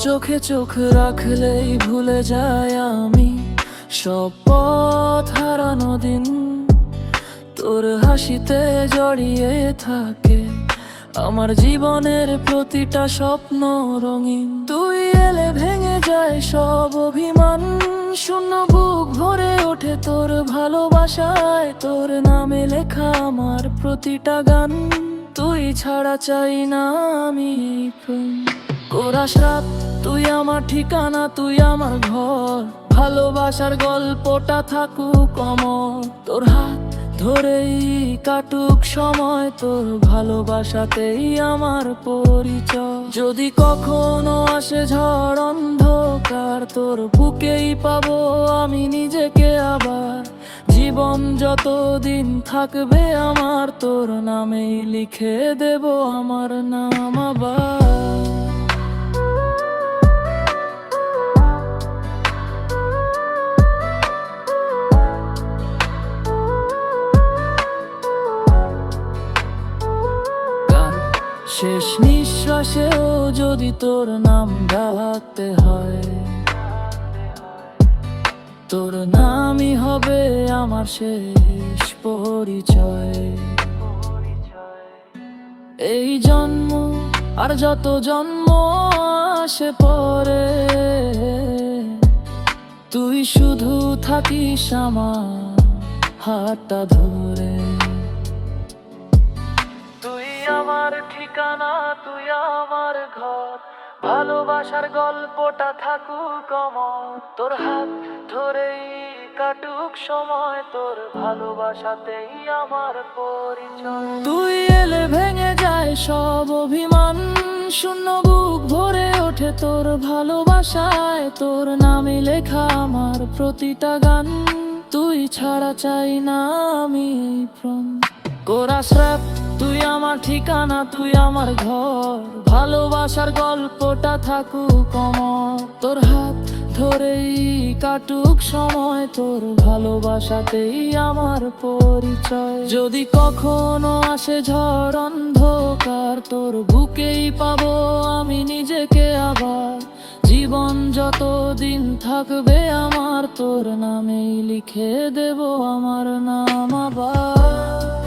চোখে চোখ রাখলেই ভুলে যায় আমি সব পথ হারানো দিন। তোর হাসিতে জড়িয়ে থাকে আমার জীবনের প্রতিটা স্বপ্ন রঙিন। তুই এলে ভেঙে যায় সব অভিমান, শূন্য বুক ভরে ওঠে তোর ভালোবাসায়। তোর নামে লেখা আমার প্রতিটা গান, তুই ছাড়া চাই না আমি প্রাণ। কোরাস রাত তুই আমার ঠিকানা, তুই আমার ঘর, ভালোবাসার গল্পটা থাকুক অমর। তোর হাত ধরেই কাটুক সময়, তোর ভালোবাসাতেই আমার পরিচয়। যদি কখনো আসে ঝড় অন্ধকার, তোর বুকেই পাবো আমি নিজেকে আবার। জীবন যতদিন থাকবে আমার, তোর নামেই লিখে দেব আমার নাম আবার। শেষ নিঃশ্বাসেও যদি তোর নাম ডাকতে হয়, তোর নামই হবে আমার শেষ পরিচয়। এই জন্ম আর যত জন্ম আসে পরে, তুই শুধু থাকিস আমার হাতটা ধরে। তুই আমার ঠিকানা, তুই আমার ঘর, ভালোবাসার গল্পটা থাকুক অমর। তোর হাত ধরেই কাটুক সময়, তোর ভালোবাসাতেই আমার পরিচয়। তুই এলে ভেঙে যায় সব অভিমান, শূন্য বুক ভরে ওঠে তোর ভালোবাসায়। তোর নামে লেখা আমার প্রতিটা গান, তুই ছাড়া চাই না আমি প্রাণ। কোরাস রাত তুই আমার ঠিকানা, তুই আমার ঘর, ভালোবাসার গল্পটা থাকুক অমর। তোর হাত ধরেই কাটুক সময়, তোর ভালোবাসাতেই আমার পরিচয়। যদি কখনো আসে ঝড় অন্ধকার, তোর বুকেই পাবো আমি নিজেকে আবার। জীবন যতদিন থাকবে আমার, তোর নামেই লিখে দেব আমার নাম আবার।